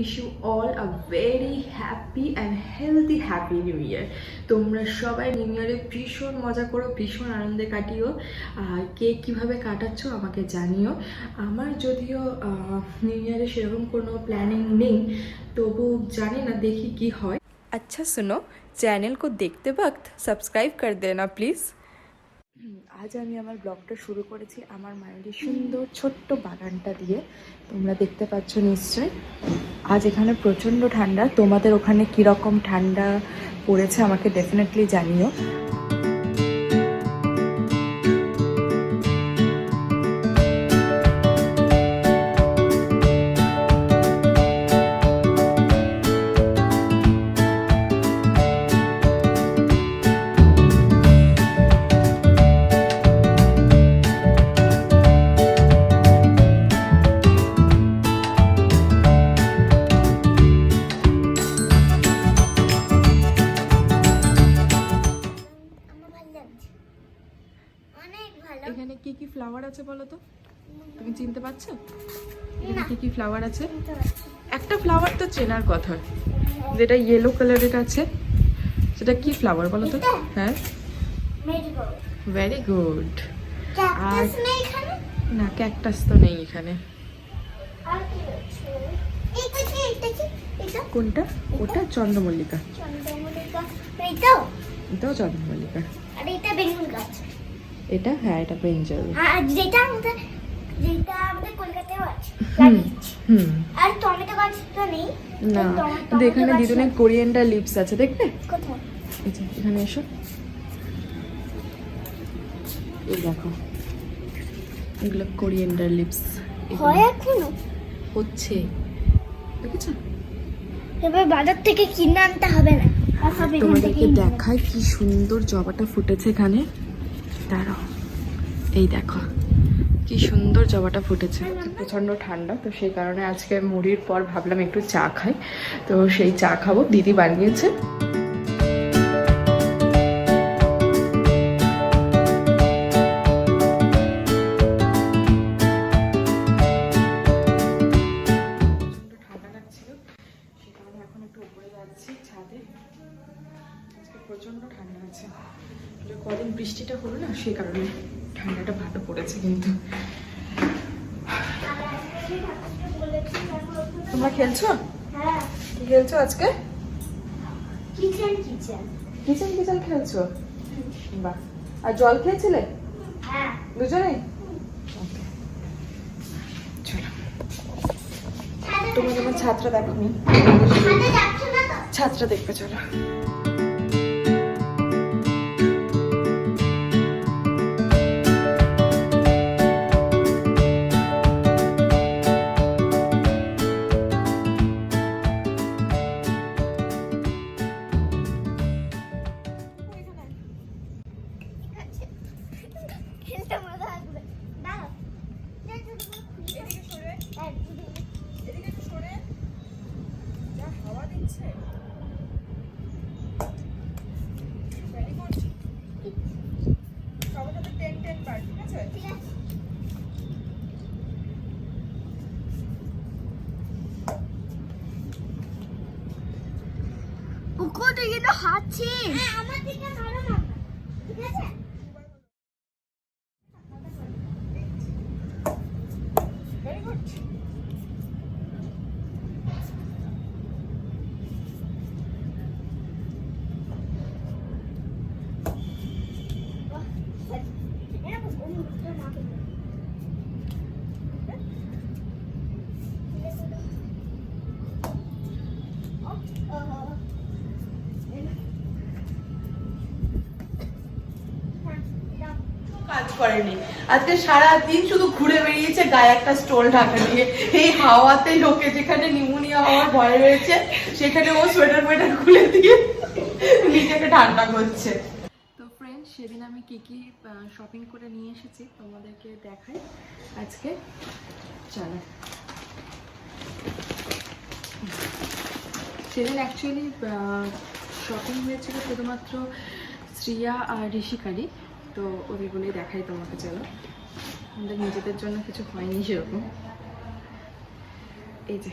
Wish you all a very happy and healthy happy new year. তোমরা সবাই new ইয়ারে ভীষণ মজা করো, ভীষণ আনন্দে কাটিও। আর কে কীভাবে কাটাচ্ছ আমাকে জানিও। আমার যদিও নিউ ইয়ারে সেরকম কোনো প্ল্যানিং নেই, তবু জানি না, দেখি কি হয়। আচ্ছা सुनो, चैनल को देखते वक्त सब्सक्राइब कर देना प्लीज़। আজ আমি আমার ব্লগটা শুরু করেছি আমার মায়ের সুন্দর ছোট্ট বাগানটা দিয়ে। তোমরা দেখতে পাচ্ছ নিশ্চয়। আজ এখানে প্রচণ্ড ঠান্ডা। তোমাদের ওখানে কীরকম ঠান্ডা পড়েছে আমাকে ডেফিনেটলি জানিও। এখানে কি কি ফ্লাওয়ার আছে বলো তো? তুমি চিনতে পারছো এখানে কি কি ফ্লাওয়ার আছে? একটা ফ্লাওয়ার তো চেনার কথা, যেটা ইয়েলো কালারের আছে, সেটা কি ফ্লাওয়ার বলো তো? হ্যাঁ, ভেরি গুড। আর না, ক্যাকটাস তো নেই এখানে। কোনটা? ওটা চন্দ্রমল্লিকা। এটাও চন্দ্রমল্লিকা। এটা হ্যাঁ, এটা ব্রিঞ্জাল। যেটা আমাদের কলকাতায় আছে। আর টমেটো গাছ তো নেই না, কিন্তু এখানে দিদুনে কোরিয়ান্ডার লিভস আছে, দেখবে? কোথায়? এই যে এখানে এসো, এই দেখো, এগুলো কোরিয়ান্ডার লিভস। হয় এখনো হচ্ছে, দেখেছো? এবার বাজার থেকে কিনে আনতে হবে না। তোমাদেরকে দেখায় কি সুন্দর জবাটা ফুটেছে এখানে। দাঁড়াও, এই দেখো কি সুন্দর জবাটা ফুটেছে। প্রচণ্ড ঠান্ডা, তো সেই কারণে আজকে মুড়ির পর ভাবলাম একটু চা খাই, তো সেই চা খাবো। দিদি বানিয়েছে। ঠান্ডা লাগছিল, সেই কারণে এখন একটু উপরে যাচ্ছি ছাদে। আজকে প্রচণ্ড ঠান্ডা আছে। কদিন বৃষ্টিটা হলো না, সেই কারণে ঠান্ডাটা ভালো পড়েছে। কিন্তু তোমরা খেলছো? হ্যাঁ, কি খেলছো আজকে? কিচেন খেলছো? বাহ। আর জল খেয়েছিলে হ্যাঁ দুজনেই? চলো, তোমরা তোমার ছাত্রা দেখো নি, ছাত্রা দেখবে, চলো। খেলতে মজা আসবে। দাঁড়াও, ওটা কিন্তু হাঁটছে। আমার দিকে মারো না, ঠিক আছে? Very good. কাজ করেনি আজকে, সারাদিন শুধু ঘুরে বেরিয়েছে গায়ে একটা স্টোল ঢাকা দিয়ে। এই হাওয়াতে লোকে যেখানে নিউমোনিয়া হওয়ার ভয় রয়েছে, সেখানে ও সোয়েটার ফোয়েটার খুলে দিয়ে নিজেকে ঠান্ডা করছে। তো ফ্রেন্ডস, সেদিন আমি কি কি শপিং করে নিয়ে এসেছি তোমাদেরকে দেখাই আজকে। চলো, সেদিন অ্যাকচুয়ালি শপিং হয়েছিল শুধুমাত্র শ্রিয়া আর ঋষিকারই, তো ওদেরগুলোই দেখাই তোমাকে। চলো, আমাদের নিজেদের জন্য কিছু হয়নি সেরকম। এই যে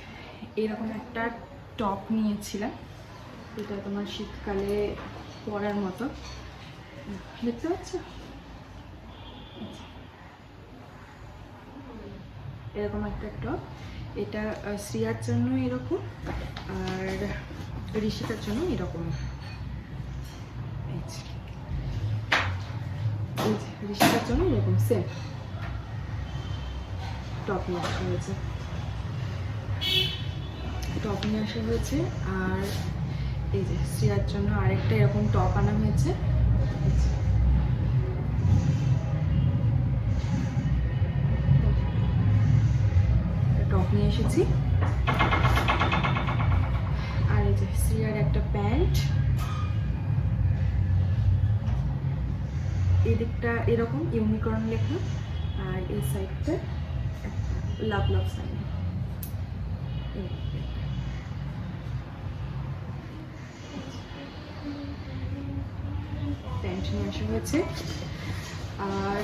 এরকম একটা টপ নিয়েছিলাম, এটা তোমার শীতকালে পরার মতো, দেখতে পাচ্ছ? এরকম একটা টপ, এটা শ্রিয়ার জন্য এরকম আর ঋষিকার জন্য এরকম। ঋষিকার জন্য এরকম সেম টপ নিয়ে আসা হয়েছে, টপ নিয়ে আসা হয়েছে। আর এই যে শ্রিয়ার জন্য আরেকটা এরকম টপ আনা হয়েছে, টপ নিয়ে এসেছি। আর এই যে শ্রিয়ার একটা প্যান্ট, এই দিকটা এরকম ইউনিকর্ন লেখা, আর এই সাইডটা লাভ লাভ সাইন। প্যান্ট নিয়ে আসা হয়েছে। আর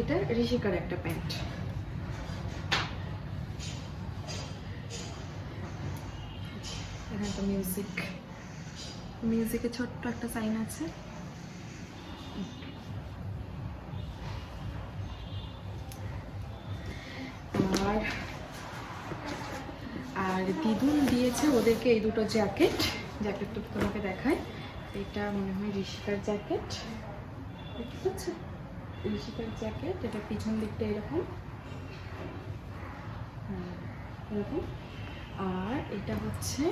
এটা ঋষিকার একটা প্যান্ট, এখানে একটা মিউজিকে ছোট্ট একটা সাইন আছে। আর দিদুন দিয়েছে ওদেরকে এই দুটো জ্যাকেট, জ্যাকেটটা তোমাকে দেখায়। এটা মনে হয় ঋষিকার জ্যাকেট, দেখতে পাচ্ছ? ঋষিকার জ্যাকেট, এটা পিছন দিকটা এরকম এরকম। আর এটা হচ্ছে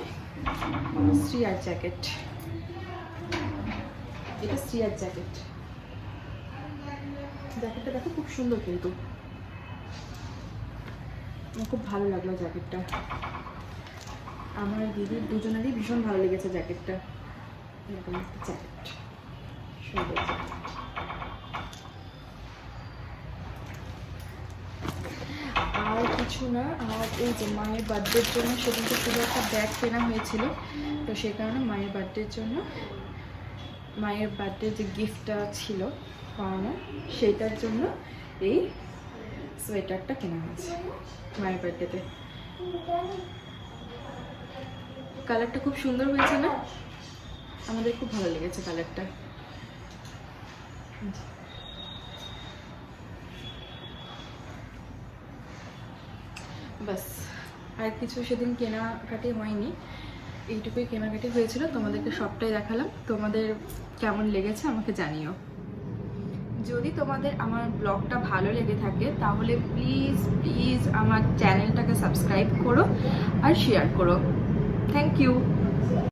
শ্রিয়ার জ্যাকেট, এটা শ্রিয়ার জ্যাকেট। জ্যাকেটটা দেখো খুব সুন্দর, কিন্তু আমার খুব ভালো লাগলো জ্যাকেটটা, আমার দিদির দুজনেরই ভীষণ ভালো লেগেছে জ্যাকেটটা। এরকম একটা জ্যাকেট, সুন্দর জ্যাকেট। আর কিছু না, আর এই যে মায়ের বার্থডের জন্য সেদিনকে শুধু একটা ব্যাগ কেনা হয়েছিল, তো সেই কারণে মায়ের বার্থডের জন্য, মায়ের বার্থডে যে গিফটটা ছিল পাওয়ানো, সেইটার জন্য এই সোয়েটারটা কেনা হয়েছে মায়ের বার্থডেতে। কালারটা খুব সুন্দর হয়েছে না? আমাদের খুব ভালো লেগেছে কালারটা। বাস, আর কিছু সেদিন কেনাকাটি হয়নি, এইটুকুই কেনাকাটি হয়েছিল। তোমাদেরকে সবটাই দেখালাম, তোমাদের কেমন লেগেছে আমাকে জানিও। যদি তোমাদের আমার ব্লগটা ভালো লেগে থাকে তাহলে প্লিজ প্লিজ আমার চ্যানেলটাকে সাবস্ক্রাইব করো আর শেয়ার করো। Thank you.